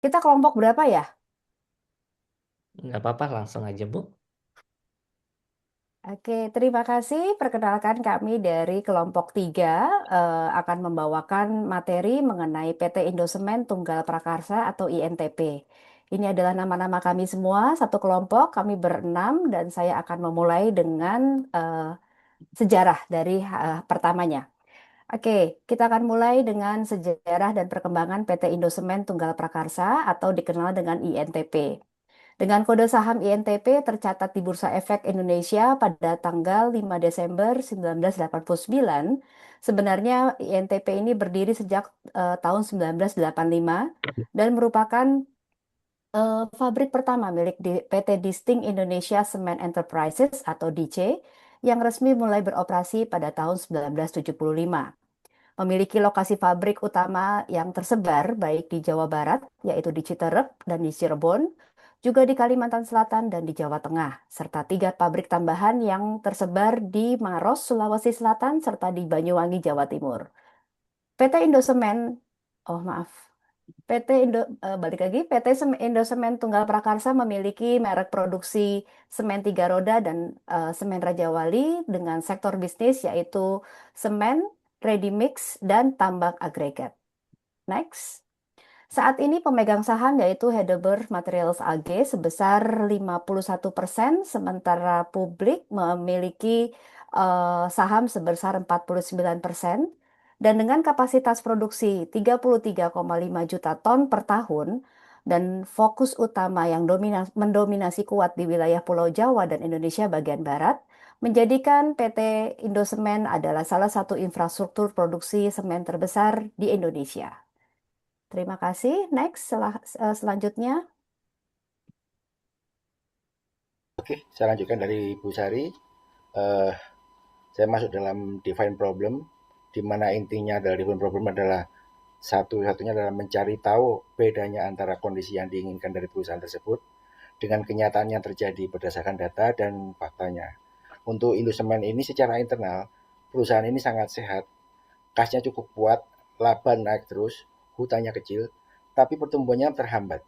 Kita kelompok berapa ya? Nggak apa-apa, langsung aja, Bu. Oke, terima kasih. Perkenalkan kami dari kelompok 3 akan membawakan materi mengenai PT Indosemen Tunggal Prakarsa atau INTP. Ini adalah nama-nama kami semua, satu kelompok, kami berenam, dan saya akan memulai dengan sejarah dari pertamanya. Oke, kita akan mulai dengan sejarah dan perkembangan PT Indosemen Tunggal Prakarsa atau dikenal dengan INTP. Dengan kode saham INTP tercatat di Bursa Efek Indonesia pada tanggal 5 Desember 1989. Sebenarnya INTP ini berdiri sejak tahun 1985 dan merupakan pabrik pertama milik PT Distinct Indonesia Cement Enterprises atau DC yang resmi mulai beroperasi pada tahun 1975. Memiliki lokasi pabrik utama yang tersebar baik di Jawa Barat, yaitu di Citerep dan di Cirebon, juga di Kalimantan Selatan dan di Jawa Tengah, serta tiga pabrik tambahan yang tersebar di Maros, Sulawesi Selatan, serta di Banyuwangi, Jawa Timur. PT Indosemen, oh maaf, balik lagi, Indosemen Tunggal Prakarsa memiliki merek produksi semen tiga roda dan semen Raja Wali dengan sektor bisnis yaitu semen, ready mix, dan tambang agregat. Next. Saat ini pemegang saham yaitu Heidelberg Materials AG sebesar 51%, sementara publik memiliki saham sebesar 49%, dan dengan kapasitas produksi 33,5 juta ton per tahun, dan fokus utama yang mendominasi kuat di wilayah Pulau Jawa dan Indonesia bagian Barat, menjadikan PT Indosemen adalah salah satu infrastruktur produksi semen terbesar di Indonesia. Terima kasih. Next, selanjutnya. Oke, saya lanjutkan dari Bu Sari. Eh, saya masuk dalam define problem, di mana intinya adalah define problem adalah satu-satunya adalah mencari tahu bedanya antara kondisi yang diinginkan dari perusahaan tersebut dengan kenyataan yang terjadi berdasarkan data dan faktanya. Untuk Indosemen ini secara internal, perusahaan ini sangat sehat, kasnya cukup kuat, laba naik terus, hutangnya kecil, tapi pertumbuhannya terhambat.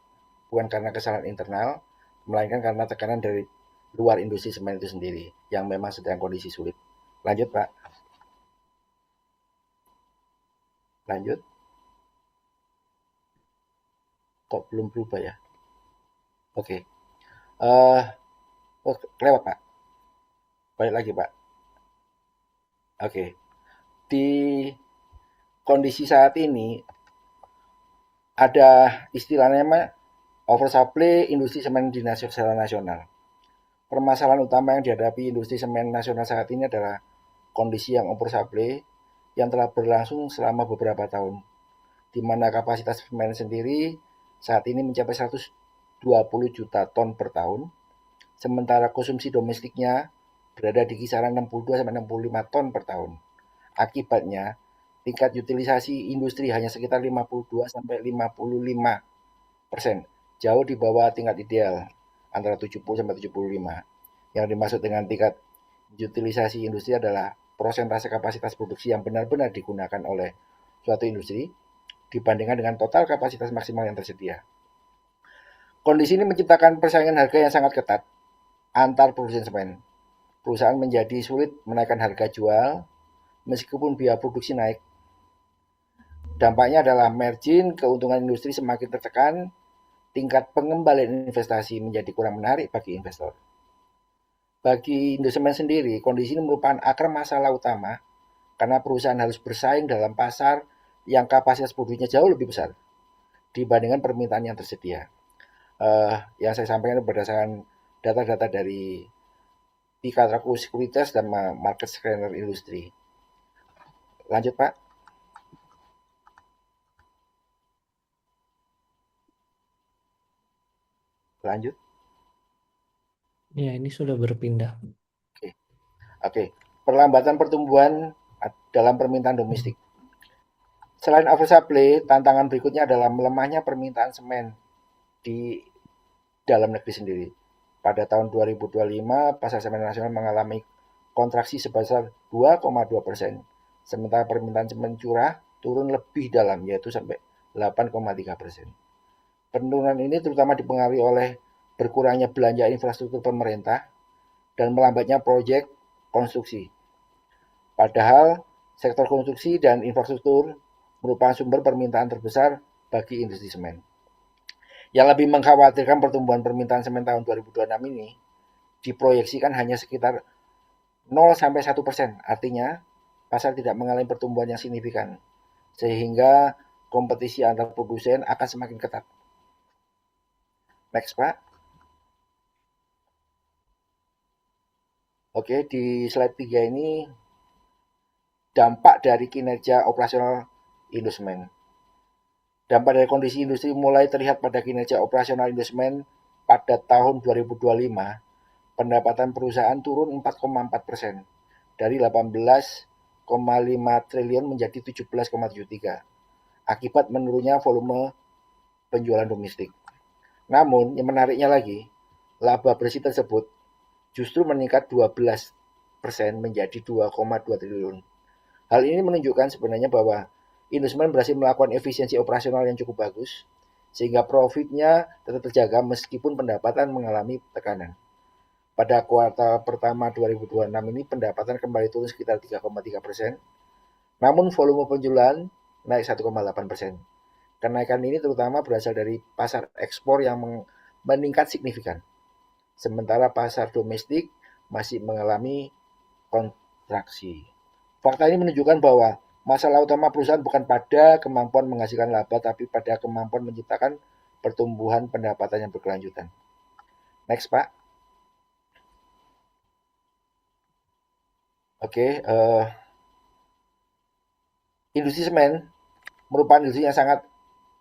Bukan karena kesalahan internal, melainkan karena tekanan dari luar industri semen itu sendiri yang memang sedang kondisi sulit. Lanjut, Pak. Lanjut. Kok belum berubah ya? Oke. Oh, lewat, Pak. Balik lagi, Pak. Oke. Di kondisi saat ini ada istilahnya oversupply industri semen di secara nasional. Permasalahan utama yang dihadapi industri semen nasional saat ini adalah kondisi yang oversupply yang telah berlangsung selama beberapa tahun, di mana kapasitas semen sendiri saat ini mencapai 120 juta ton per tahun, sementara konsumsi domestiknya berada di kisaran 62 sampai 65 ton per tahun. Akibatnya, tingkat utilisasi industri hanya sekitar 52 sampai 55%, jauh di bawah tingkat ideal antara 70 sampai 75. Yang dimaksud dengan tingkat utilisasi industri adalah prosentase kapasitas produksi yang benar-benar digunakan oleh suatu industri dibandingkan dengan total kapasitas maksimal yang tersedia. Kondisi ini menciptakan persaingan harga yang sangat ketat antar produsen semen. Perusahaan menjadi sulit menaikkan harga jual meskipun biaya produksi naik. Dampaknya adalah margin keuntungan industri semakin tertekan, tingkat pengembalian investasi menjadi kurang menarik bagi investor. Bagi Indosemen sendiri, kondisi ini merupakan akar masalah utama karena perusahaan harus bersaing dalam pasar yang kapasitas produksinya jauh lebih besar dibandingkan permintaan yang tersedia. Yang saya sampaikan berdasarkan data-data dari Ikatraku Sekuritas dan Market Scanner Industri. Lanjut, Pak. Lanjut. Ya, ini sudah berpindah. Oke. Oke. Perlambatan pertumbuhan dalam permintaan domestik. Selain oversupply, tantangan berikutnya adalah melemahnya permintaan semen di dalam negeri sendiri. Pada tahun 2025, pasar semen nasional mengalami kontraksi sebesar 2,2%, sementara permintaan semen curah turun lebih dalam, yaitu sampai 8,3%. Penurunan ini terutama dipengaruhi oleh berkurangnya belanja infrastruktur pemerintah dan melambatnya proyek konstruksi. Padahal sektor konstruksi dan infrastruktur merupakan sumber permintaan terbesar bagi industri semen. Yang lebih mengkhawatirkan, pertumbuhan permintaan semen tahun 2026 ini diproyeksikan hanya sekitar 0-1%. Artinya, pasar tidak mengalami pertumbuhan yang signifikan, sehingga kompetisi antar produsen akan semakin ketat. Next, Pak. Oke, di slide 3 ini dampak dari kinerja operasional Indosemen. Dampak dari kondisi industri mulai terlihat pada kinerja operasional Indosemen pada tahun 2025. Pendapatan perusahaan turun 4,4% dari 18,5 triliun menjadi 17,73 akibat menurunnya volume penjualan domestik. Namun, yang menariknya lagi, laba bersih tersebut justru meningkat 12% menjadi 2,2 triliun. Hal ini menunjukkan sebenarnya bahwa Indosemen berhasil melakukan efisiensi operasional yang cukup bagus, sehingga profitnya tetap terjaga meskipun pendapatan mengalami tekanan. Pada kuartal pertama 2026 ini pendapatan kembali turun sekitar 3,3%, namun volume penjualan naik 1,8%. Kenaikan ini terutama berasal dari pasar ekspor yang meningkat signifikan, sementara pasar domestik masih mengalami kontraksi. Fakta ini menunjukkan bahwa masalah utama perusahaan bukan pada kemampuan menghasilkan laba, tapi pada kemampuan menciptakan pertumbuhan pendapatan yang berkelanjutan. Next, Pak. Oke, industri semen merupakan industri yang sangat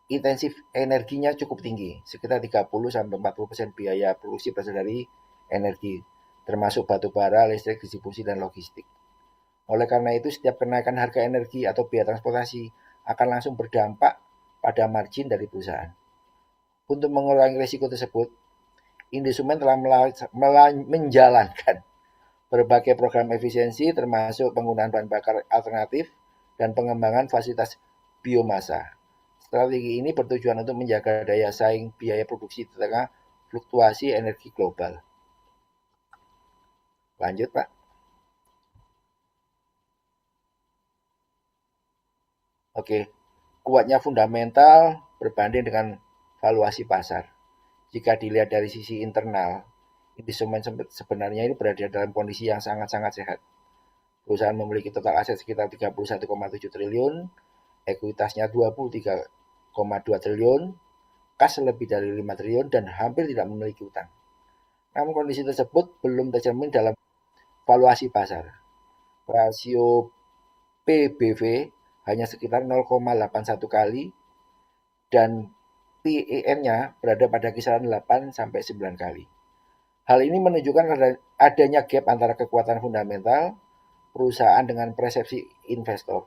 intensif, energinya cukup tinggi, sekitar 30-40% biaya produksi berasal dari energi, termasuk batu bara, listrik, distribusi, dan logistik. Oleh karena itu, setiap kenaikan harga energi atau biaya transportasi akan langsung berdampak pada margin dari perusahaan. Untuk mengurangi risiko tersebut, Indosemen telah menjalankan berbagai program efisiensi, termasuk penggunaan bahan bakar alternatif dan pengembangan fasilitas biomasa. Strategi ini bertujuan untuk menjaga daya saing biaya produksi di tengah fluktuasi energi global. Lanjut, Pak. Oke, kuatnya fundamental berbanding dengan valuasi pasar. Jika dilihat dari sisi internal, Indosemen sebenarnya ini berada dalam kondisi yang sangat-sangat sehat. Perusahaan memiliki total aset sekitar 31,7 triliun, ekuitasnya 23,2 triliun, kas lebih dari 5 triliun, dan hampir tidak memiliki utang. Namun kondisi tersebut belum tercermin dalam valuasi pasar. Rasio PBV hanya sekitar 0,81 kali dan PEN-nya berada pada kisaran 8-9 kali. Hal ini menunjukkan adanya gap antara kekuatan fundamental perusahaan dengan persepsi investor.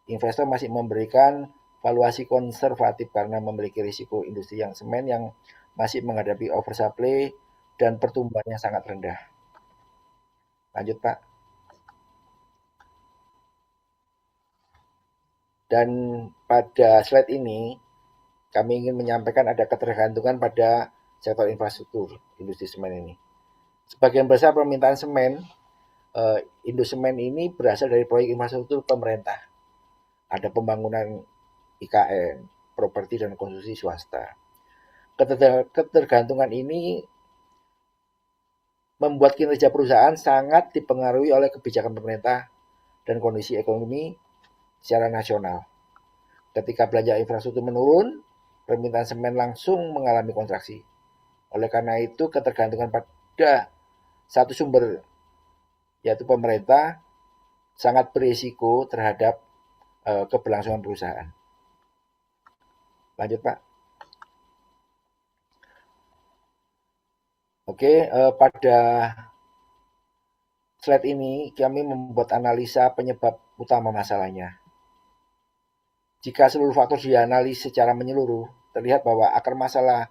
Investor masih memberikan valuasi konservatif karena memiliki risiko industri yang semen yang masih menghadapi oversupply dan pertumbuhannya sangat rendah. Lanjut, Pak. Dan pada slide ini, kami ingin menyampaikan ada ketergantungan pada sektor infrastruktur industri semen ini. Sebagian besar permintaan semen Indosemen ini berasal dari proyek infrastruktur pemerintah. Ada pembangunan IKN, properti dan konstruksi swasta. Ketergantungan ini membuat kinerja perusahaan sangat dipengaruhi oleh kebijakan pemerintah dan kondisi ekonomi secara nasional. Ketika belanja infrastruktur menurun, permintaan semen langsung mengalami kontraksi. Oleh karena itu, ketergantungan pada satu sumber, yaitu pemerintah, sangat berisiko terhadap keberlangsungan perusahaan. Lanjut, Pak. Oke, pada slide ini kami membuat analisa penyebab utama masalahnya. Jika seluruh faktor dianalisis secara menyeluruh, terlihat bahwa akar masalah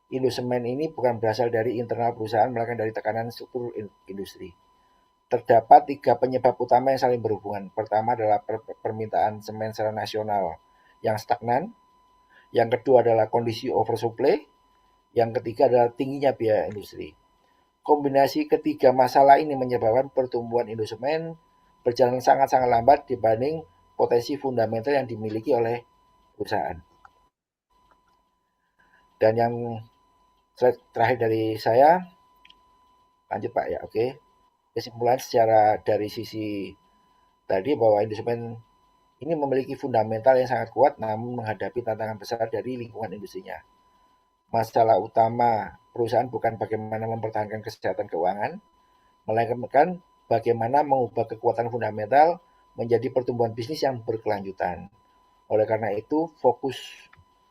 Indosemen ini bukan berasal dari internal perusahaan, melainkan dari tekanan struktur industri. Terdapat 3 penyebab utama yang saling berhubungan. Pertama adalah permintaan semen secara nasional yang stagnan. Yang kedua adalah kondisi oversupply. Yang ketiga adalah tingginya biaya industri. Kombinasi ketiga masalah ini menyebabkan pertumbuhan Indosemen berjalan sangat-sangat lambat dibanding potensi fundamental yang dimiliki oleh perusahaan. Dan yang slide terakhir dari saya, lanjut Pak ya, oke. Kesimpulan secara dari sisi tadi bahwa Indosemen ini memiliki fundamental yang sangat kuat namun menghadapi tantangan besar dari lingkungan industrinya. Masalah utama perusahaan bukan bagaimana mempertahankan kesehatan keuangan, melainkan bagaimana mengubah kekuatan fundamental menjadi pertumbuhan bisnis yang berkelanjutan. Oleh karena itu, fokus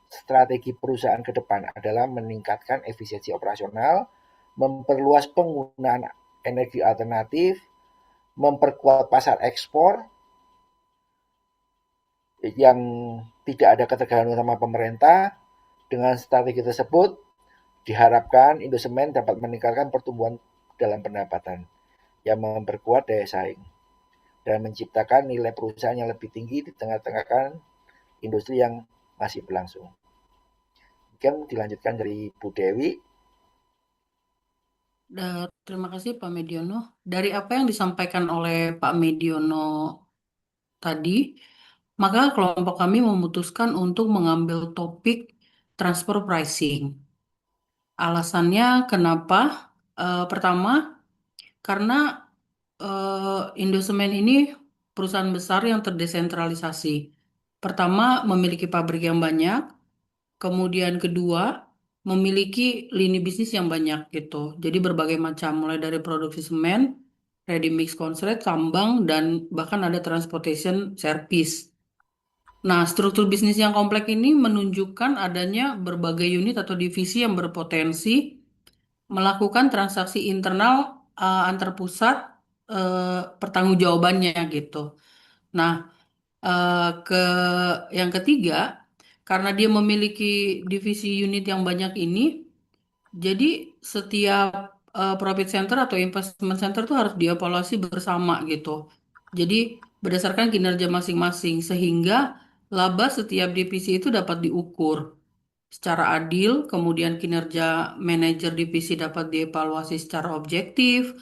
strategi perusahaan ke depan adalah meningkatkan efisiensi operasional, memperluas penggunaan energi alternatif, memperkuat pasar ekspor yang tidak ada ketergantungan sama pemerintah. Dengan strategi tersebut, diharapkan Indosemen dapat meningkatkan pertumbuhan dalam pendapatan yang memperkuat daya saing dan menciptakan nilai perusahaan yang lebih tinggi di tengah-tengah industri yang masih berlangsung. Mungkin dilanjutkan dari Bu Dewi. Terima kasih Pak Mediono. Dari apa yang disampaikan oleh Pak Mediono tadi, maka kelompok kami memutuskan untuk mengambil topik transfer pricing. Alasannya kenapa? Pertama, karena Indosemen ini perusahaan besar yang terdesentralisasi. Pertama, memiliki pabrik yang banyak. Kemudian kedua, memiliki lini bisnis yang banyak gitu. Jadi berbagai macam, mulai dari produksi semen, ready mix concrete, tambang, dan bahkan ada transportation service. Nah, struktur bisnis yang kompleks ini menunjukkan adanya berbagai unit atau divisi yang berpotensi melakukan transaksi internal antar pusat pertanggungjawabannya gitu. Nah, ke yang ketiga, karena dia memiliki divisi unit yang banyak ini, jadi setiap profit center atau investment center itu harus dievaluasi bersama gitu. Jadi berdasarkan kinerja masing-masing sehingga laba setiap divisi itu dapat diukur secara adil, kemudian kinerja manajer divisi dapat dievaluasi secara objektif.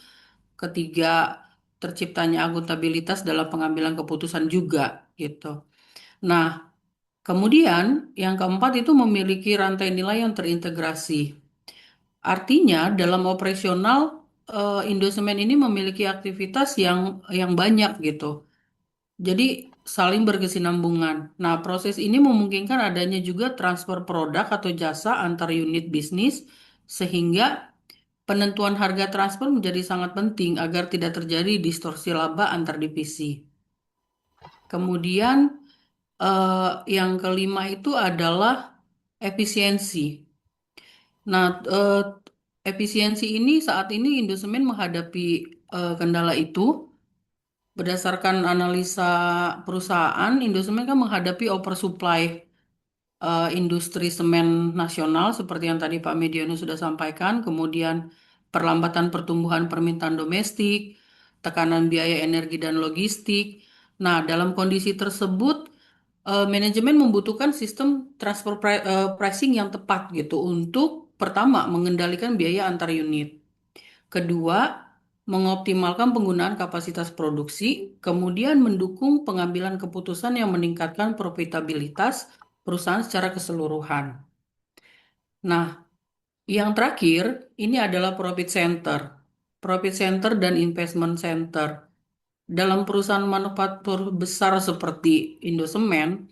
Ketiga, terciptanya akuntabilitas dalam pengambilan keputusan juga gitu. Nah, kemudian yang keempat itu memiliki rantai nilai yang terintegrasi. Artinya dalam operasional Indosemen ini memiliki aktivitas yang banyak gitu. Jadi saling berkesinambungan. Nah, proses ini memungkinkan adanya juga transfer produk atau jasa antar unit bisnis sehingga penentuan harga transfer menjadi sangat penting agar tidak terjadi distorsi laba antar divisi. Kemudian yang kelima itu adalah efisiensi. Nah, efisiensi ini saat ini Indosemen menghadapi kendala itu. Berdasarkan analisa perusahaan, Indosemen kan menghadapi oversupply industri semen nasional seperti yang tadi Pak Mediono sudah sampaikan, kemudian perlambatan pertumbuhan permintaan domestik, tekanan biaya energi dan logistik. Nah, dalam kondisi tersebut, manajemen membutuhkan sistem transfer pricing yang tepat gitu untuk pertama mengendalikan biaya antar unit. Kedua, mengoptimalkan penggunaan kapasitas produksi, kemudian mendukung pengambilan keputusan yang meningkatkan profitabilitas perusahaan secara keseluruhan. Nah, yang terakhir ini adalah profit center. Profit center dan investment center. Dalam perusahaan manufaktur besar seperti Indosemen,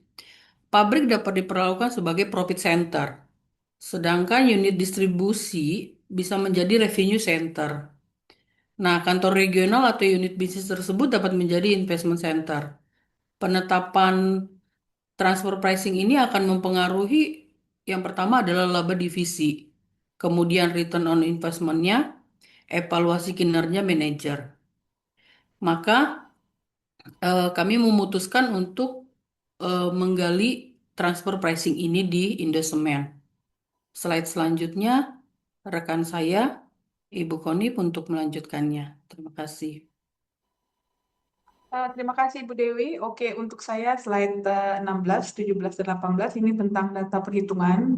pabrik dapat diperlakukan sebagai profit center. Sedangkan unit distribusi bisa menjadi revenue center. Nah, kantor regional atau unit bisnis tersebut dapat menjadi investment center. Penetapan transfer pricing ini akan mempengaruhi yang pertama adalah laba divisi, kemudian return on investment-nya, evaluasi kinerja manajer. Maka kami memutuskan untuk menggali transfer pricing ini di Indosemen. Slide selanjutnya, rekan saya, Ibu Koni untuk melanjutkannya. Terima kasih. Terima kasih Bu Dewi. Oke, untuk saya slide 16, 17, dan 18 ini tentang data perhitungan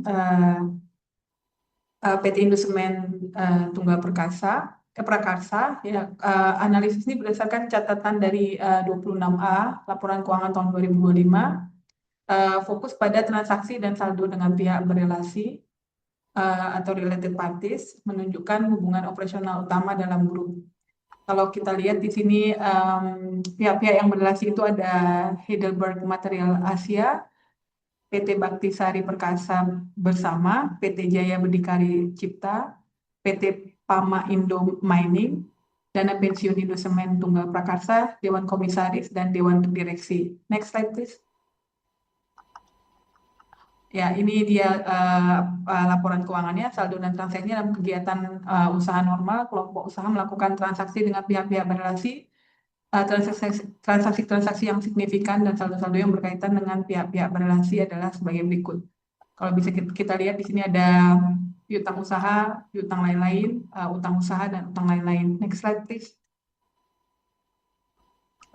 PT Indosemen Tunggal Prakarsa. Ya, analisis ini berdasarkan catatan dari 26A, laporan keuangan tahun 2025, fokus pada transaksi dan saldo dengan pihak berelasi atau related parties, menunjukkan hubungan operasional utama dalam grup. Kalau kita lihat di sini pihak-pihak yang berelasi itu ada Heidelberg Material Asia, PT Baktisari Perkasa Bersama, PT Jaya Berdikari Cipta, PT Pama Indo Mining, Dana Pensiun Indosemen Tunggal Prakarsa, Dewan Komisaris, dan Dewan Direksi. Next slide, please. Ya, ini dia laporan keuangannya, saldo dan transaksinya dalam kegiatan usaha normal. Kelompok usaha melakukan transaksi dengan pihak-pihak berelasi, transaksi-transaksi yang signifikan dan saldo-saldo yang berkaitan dengan pihak-pihak berelasi adalah sebagai berikut. Kalau bisa kita lihat di sini ada piutang usaha, piutang lain-lain, utang usaha, dan utang lain-lain. Next slide, please.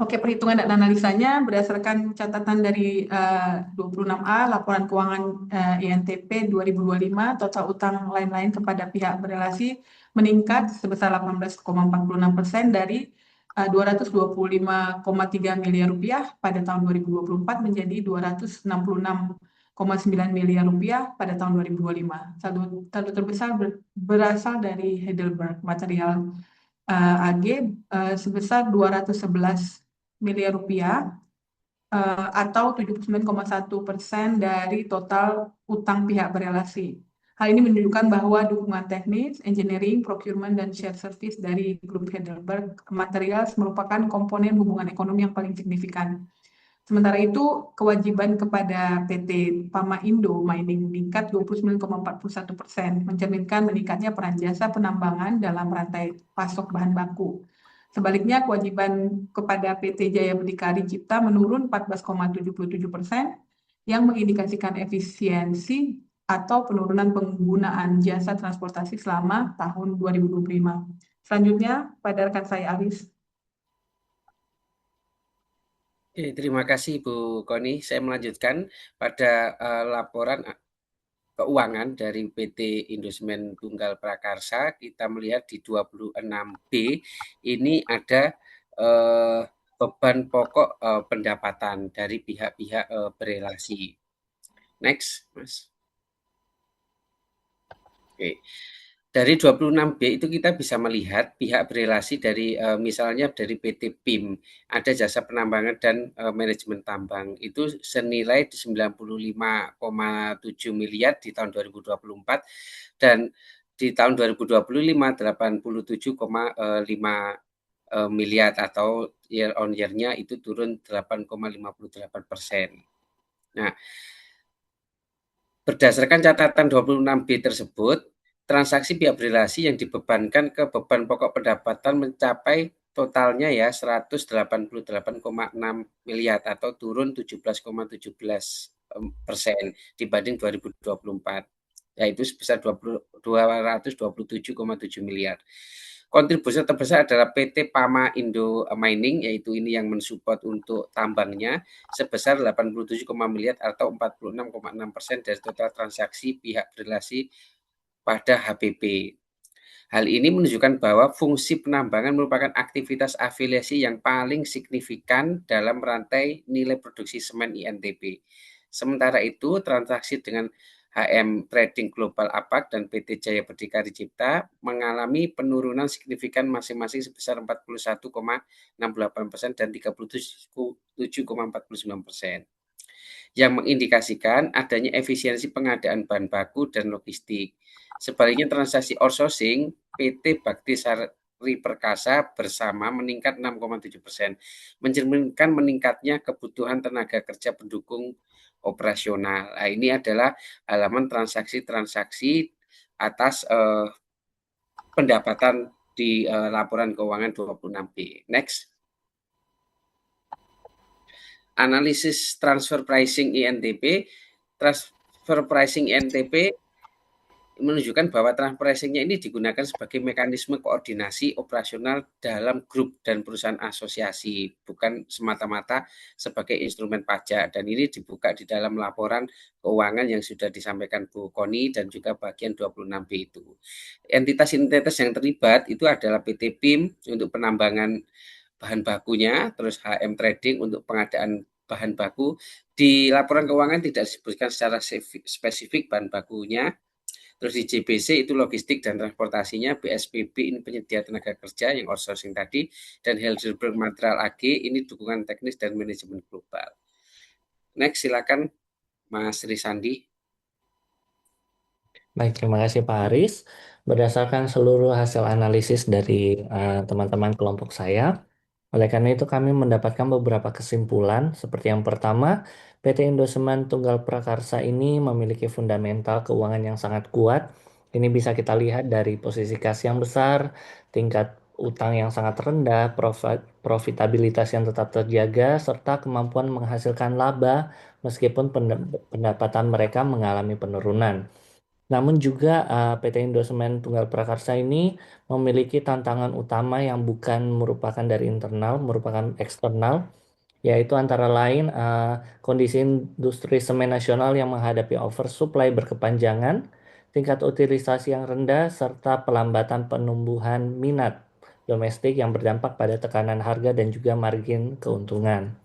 Oke, perhitungan dan analisanya berdasarkan catatan dari 26A, laporan keuangan INTP 2025, total utang lain-lain kepada pihak berelasi meningkat sebesar 18,46% dari 225,3 miliar rupiah pada tahun 2024 menjadi 266,9 miliar rupiah pada tahun 2025. Saldo terbesar berasal dari Heidelberg Material AG sebesar 211 miliar rupiah atau 79,1% dari total utang pihak berelasi. Hal ini menunjukkan bahwa dukungan teknis, engineering, procurement, dan shared service dari grup Heidelberg Materials merupakan komponen hubungan ekonomi yang paling signifikan. Sementara itu, kewajiban kepada PT Pama Indo Mining meningkat 29,41%, mencerminkan meningkatnya peran jasa penambangan dalam rantai pasok bahan baku. Sebaliknya, kewajiban kepada PT Jaya Berdikari Cipta menurun 14,77%, yang mengindikasikan efisiensi atau penurunan penggunaan jasa transportasi selama tahun 2025. Selanjutnya, pada rekan saya Aris. Oke, terima kasih Bu Koni. Saya melanjutkan pada laporan keuangan dari PT Indosemen Tunggal Prakarsa. Kita melihat di 26B ini ada beban pokok pendapatan dari pihak-pihak berelasi. Next, Mas. Oke. Dari 26B itu kita bisa melihat pihak berelasi dari misalnya dari PT PIM, ada jasa penambangan dan manajemen tambang itu senilai 95,7 miliar di tahun 2024 dan di tahun 2025 87,5 miliar atau year on year-nya itu turun 8,58%. Nah, berdasarkan catatan 26B tersebut, transaksi pihak berelasi yang dibebankan ke beban pokok pendapatan mencapai totalnya ya 188,6 miliar atau turun 17,17% dibanding 2024, yaitu sebesar 227,7 miliar. Kontribusi terbesar adalah PT Pama Indo Mining, yaitu ini yang mensupport untuk tambangnya sebesar 87, miliar atau 46,6% dari total transaksi pihak berelasi pada HPP. Hal ini menunjukkan bahwa fungsi penambangan merupakan aktivitas afiliasi yang paling signifikan dalam rantai nilai produksi semen INTP. Sementara itu, transaksi dengan HM Trading Global APAC dan PT Jaya Berdikari Cipta mengalami penurunan signifikan masing-masing sebesar 41,68% dan 37,49%. Yang mengindikasikan adanya efisiensi pengadaan bahan baku dan logistik. Sebaliknya transaksi outsourcing PT Baktisari Perkasa Bersama meningkat 6,7%, mencerminkan meningkatnya kebutuhan tenaga kerja pendukung operasional. Nah, ini adalah halaman transaksi-transaksi atas pendapatan di laporan keuangan 26B. Next. Analisis transfer pricing INTP. Transfer pricing INTP menunjukkan bahwa transfer pricing-nya ini digunakan sebagai mekanisme koordinasi operasional dalam grup dan perusahaan asosiasi, bukan semata-mata sebagai instrumen pajak. Dan ini dibuka di dalam laporan keuangan yang sudah disampaikan Bu Koni dan juga bagian 26B itu. Entitas-entitas yang terlibat itu adalah PT PIM untuk penambangan bahan bakunya, terus HM Trading untuk pengadaan bahan baku. Di laporan keuangan tidak disebutkan secara spesifik bahan bakunya. Terus di JBC itu logistik dan transportasinya, BSPB ini penyedia tenaga kerja yang outsourcing tadi, dan Heidelberg Material AG ini dukungan teknis dan manajemen global. Next, silakan Mas Risandi. Baik, terima kasih Pak Haris. Berdasarkan seluruh hasil analisis dari teman-teman kelompok saya, oleh karena itu kami mendapatkan beberapa kesimpulan. Seperti yang pertama, PT Indosemen Tunggal Prakarsa ini memiliki fundamental keuangan yang sangat kuat. Ini bisa kita lihat dari posisi kas yang besar, tingkat utang yang sangat rendah, profitabilitas yang tetap terjaga, serta kemampuan menghasilkan laba meskipun pendapatan mereka mengalami penurunan. Namun juga PT Indosemen Tunggal Prakarsa ini memiliki tantangan utama yang bukan merupakan dari internal, merupakan eksternal, yaitu antara lain kondisi industri semen nasional yang menghadapi oversupply berkepanjangan, tingkat utilisasi yang rendah, serta pelambatan penumbuhan minat domestik yang berdampak pada tekanan harga dan juga margin keuntungan.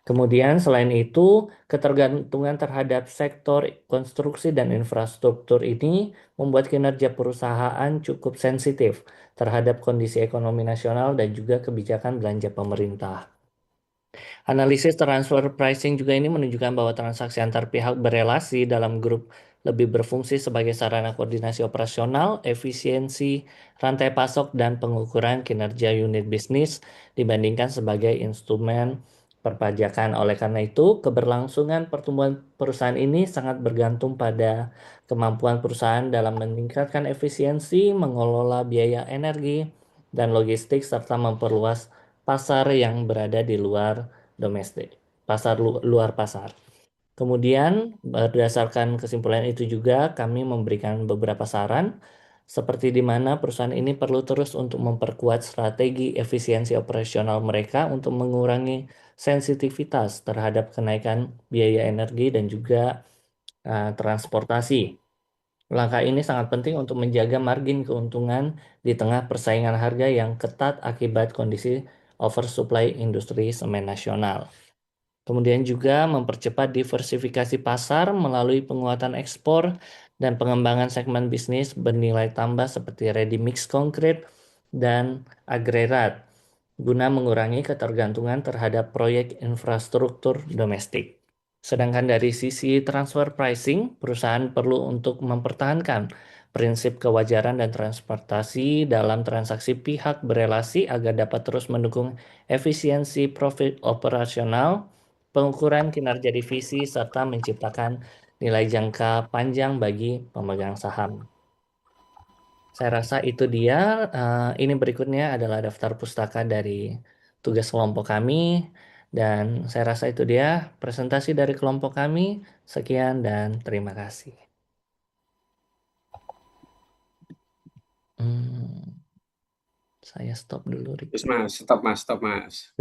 Kemudian selain itu, ketergantungan terhadap sektor konstruksi dan infrastruktur ini membuat kinerja perusahaan cukup sensitif terhadap kondisi ekonomi nasional dan juga kebijakan belanja pemerintah. Analisis transfer pricing juga ini menunjukkan bahwa transaksi antar pihak berelasi dalam grup lebih berfungsi sebagai sarana koordinasi operasional, efisiensi, rantai pasok, dan pengukuran kinerja unit bisnis dibandingkan sebagai instrumen perpajakan. Oleh karena itu, keberlangsungan pertumbuhan perusahaan ini sangat bergantung pada kemampuan perusahaan dalam meningkatkan efisiensi, mengelola biaya energi dan logistik, serta memperluas pasar yang berada di luar domestik, luar pasar. Kemudian berdasarkan kesimpulan itu juga kami memberikan beberapa saran seperti di mana perusahaan ini perlu terus untuk memperkuat strategi efisiensi operasional mereka untuk mengurangi sensitivitas terhadap kenaikan biaya energi dan juga transportasi. Langkah ini sangat penting untuk menjaga margin keuntungan di tengah persaingan harga yang ketat akibat kondisi oversupply industri semen nasional. Kemudian juga mempercepat diversifikasi pasar melalui penguatan ekspor dan pengembangan segmen bisnis bernilai tambah seperti ready mix concrete dan agregat guna mengurangi ketergantungan terhadap proyek infrastruktur domestik. Sedangkan dari sisi transfer pricing, perusahaan perlu untuk mempertahankan prinsip kewajaran dan transportasi dalam transaksi pihak berelasi agar dapat terus mendukung efisiensi profit operasional, pengukuran kinerja divisi, serta menciptakan nilai jangka panjang bagi pemegang saham. Saya rasa itu dia. Ini berikutnya adalah daftar pustaka dari tugas kelompok kami. Dan saya rasa itu dia presentasi dari kelompok kami. Sekian dan terima kasih. Saya stop dulu. Terus Mas, stop Mas.